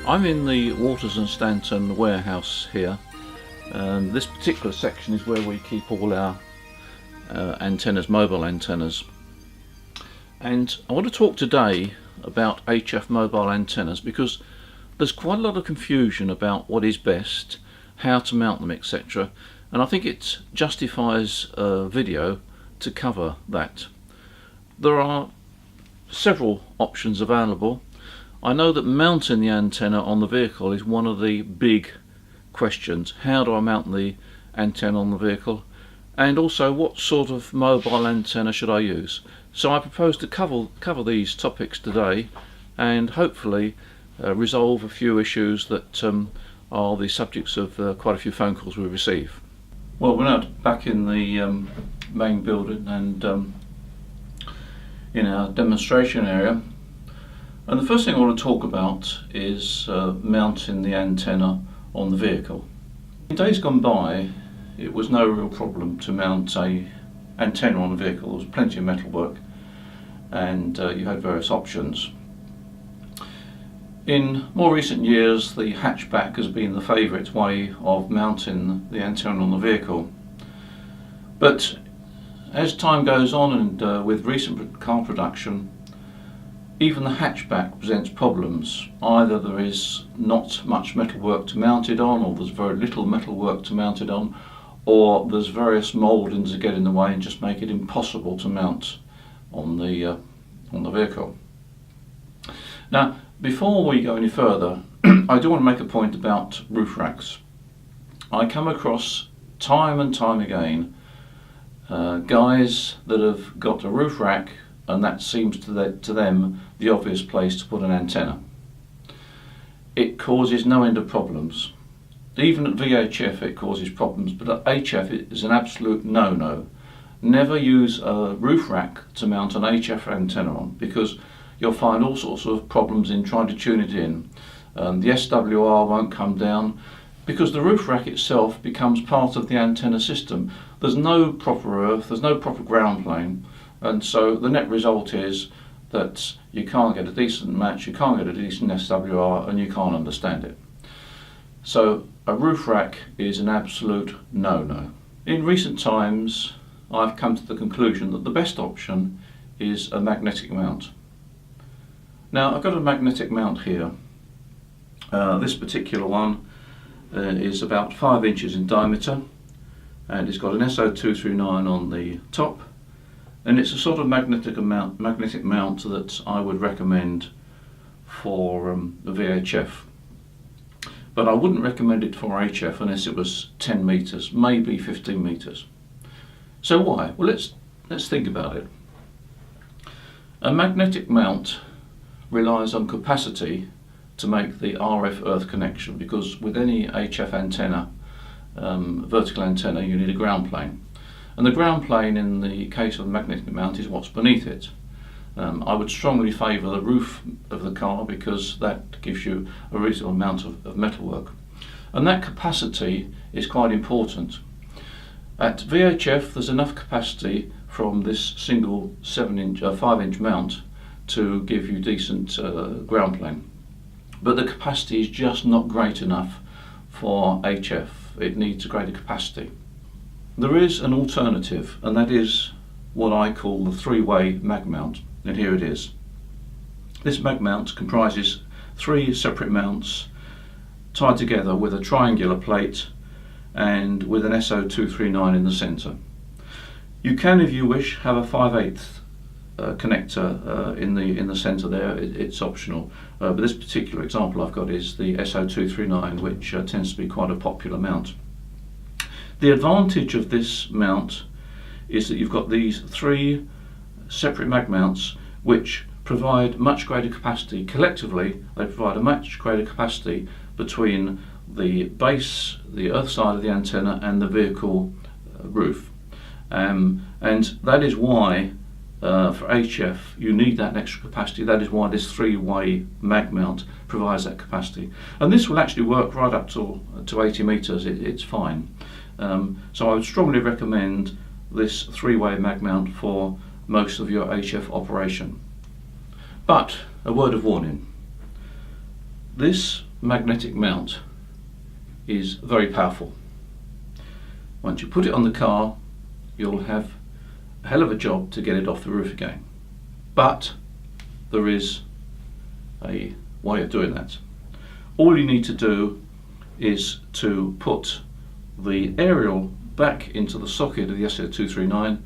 I'm in the Waters and Stanton warehouse here, and this particular section is where we keep all our antennas, mobile antennas. And I want to talk today about HF mobile antennas because there's quite a lot of confusion about what is best, how to mount them, etc. And I think it justifies a video to cover that. There are several options available. I know that mounting the antenna on the vehicle is one of the big questions. How do I mount the antenna on the vehicle? And also, what sort of mobile antenna should I use? So I propose to cover these topics today and hopefully resolve a few issues that are the subjects of quite a few phone calls we receive. Well, we're now back in the main building and in our demonstration area. And the first thing I want to talk about is mounting the antenna on the vehicle. In days gone by, it was no real problem to mount a antenna on a vehicle. There was plenty of metalwork and you had various options. In more recent years, the hatchback has been the favourite way of mounting the antenna on the vehicle. But as time goes on and with recent car production, even the hatchback presents problems. Either there is not much metalwork to mount it on, or there's very little metalwork to mount it on, or there's various mouldings that get in the way and just make it impossible to mount on the vehicle. Now, before we go any further, I do want to make a point about roof racks. I come across time and time again guys that have got a roof rack and that seems to them the obvious place to put an antenna. It causes no end of problems. Even at VHF it causes problems, but at HF it is an absolute no-no. Never use a roof rack to mount an HF antenna on, because you'll find all sorts of problems in trying to tune it in. The SWR won't come down because the roof rack itself becomes part of the antenna system. There's no proper earth, there's no proper ground plane, and so the net result is that you can't get a decent match, you can't get a decent SWR, and you can't understand it. So a roof rack is an absolute no-no. In recent times I've come to the conclusion that the best option is a magnetic mount. Now, I've got a magnetic mount here. This particular one is about 5 inches in diameter, and it's got an SO239 on the top, and it's a sort of magnetic mount that I would recommend for the VHF. But I wouldn't recommend it for HF unless it was 10 meters, maybe 15 meters. So why? Well, let's think about it. A magnetic mount relies on capacity to make the RF earth connection, because with any HF antenna, vertical antenna, you need a ground plane. And the ground plane in the case of the magnetic mount is what's beneath it. I would strongly favour the roof of the car because that gives you a reasonable amount of metalwork. And that capacity is quite important. At VHF there's enough capacity from this single 5-inch mount to give you decent ground plane. But the capacity is just not great enough for HF. It needs a greater capacity. There is an alternative, and that is what I call the three-way mag mount, and here it is. This mag mount comprises 3 separate mounts tied together with a triangular plate and with an SO239 in the centre. You can, if you wish, have a 5/8 connector in the centre there. It's optional, but this particular example I've got is the SO239, which tends to be quite a popular mount. The advantage of this mount is that you've got these 3 separate mag mounts which provide much greater capacity. Collectively they provide a much greater capacity between the base, the earth side of the antenna, and the vehicle roof, and that is why for HF you need that extra capacity. That is why this 3-way mag mount provides that capacity, and this will actually work right up to 80 meters. It's fine. So I would strongly recommend this 3-way mag mount for most of your HF operation. But a word of warning: this magnetic mount is very powerful. Once you put it on the car, you'll have a hell of a job to get it off the roof again. But there is a way of doing that. All you need to do is to put the aerial back into the socket of the SO239,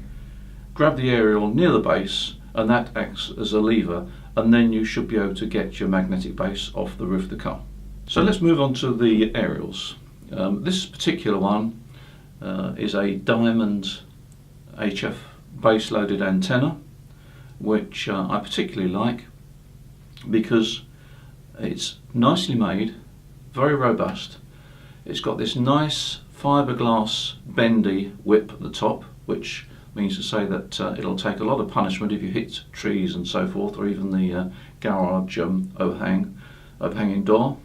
grab the aerial near the base, and that acts as a lever, and then you should be able to get your magnetic base off the roof of the car. So let's move on to the aerials. This particular one is a diamond HF base loaded antenna, which I particularly like because it's nicely made, very robust. It's got this nice fiberglass bendy whip at the top, which means to say that it'll take a lot of punishment if you hit trees and so forth, or even the garage overhanging door.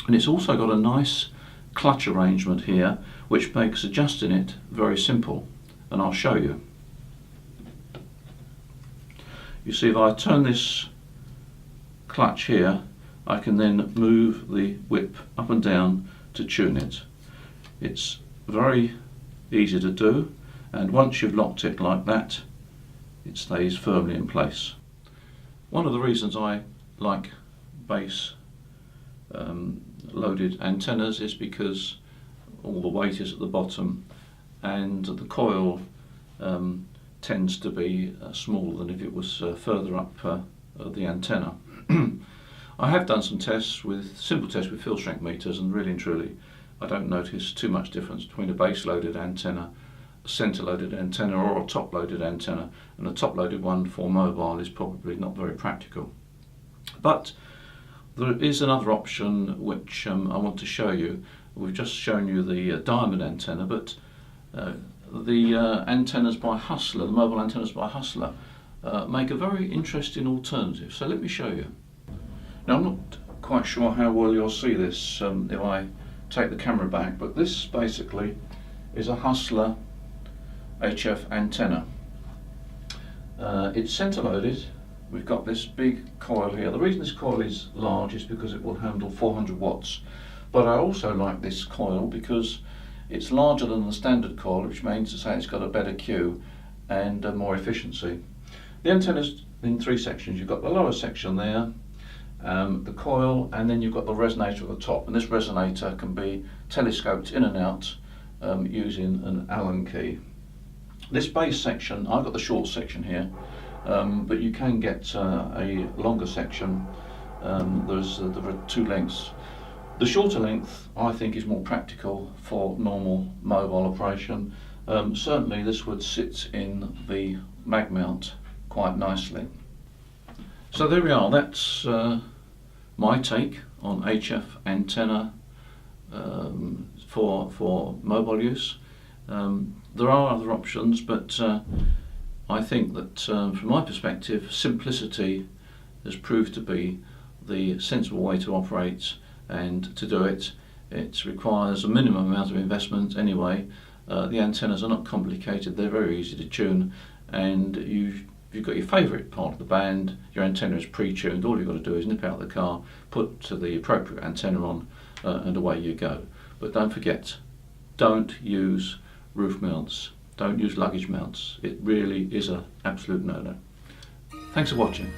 And it's also got a nice clutch arrangement here, which makes adjusting it very simple, and I'll show you. You see, if I turn this clutch here, I can then move the whip up and down to tune it. It's very easy to do, and once you've locked it like that, it stays firmly in place. One of the reasons I like base loaded antennas is because all the weight is at the bottom, and the coil tends to be smaller than if it was further up the antenna. I have done some simple tests with field strength meters, and really and truly I don't notice too much difference between a base loaded antenna, a centre loaded antenna, or a top loaded antenna, and a top loaded one for mobile is probably not very practical. But there is another option which I want to show you. We've just shown you the diamond antenna, but the antennas by Hustler, the mobile antennas by Hustler, make a very interesting alternative. So let me show you. Now, I'm not quite sure how well you'll see this if I take the camera back, but this basically is a Hustler HF antenna. It's centre loaded. We've got this big coil here. The reason this coil is large is because it will handle 400 watts. But I also like this coil because it's larger than the standard coil, which means to say it's got a better Q and more efficiency. The antenna's in three sections. You've got the lower section there, the coil, and then you've got the resonator at the top. And this resonator can be telescoped in and out using an Allen key. This base section, I've got the short section here, but you can get a longer section. There are two lengths. The shorter length I think is more practical for normal mobile operation. Certainly this would sit in the mag mount quite nicely. So there we are, that's my take on HF antenna for mobile use. There are other options, but I think that from my perspective, simplicity has proved to be the sensible way to operate, and to do it, it requires a minimum amount of investment anyway. The antennas are not complicated, they're very easy to tune, and you've got your favourite part of the band, your antenna is pre-tuned, all you've got to do is nip out the car, put the appropriate antenna on, and away you go. But don't forget, don't use roof mounts, don't use luggage mounts. It really is an absolute no-no. Thanks for watching.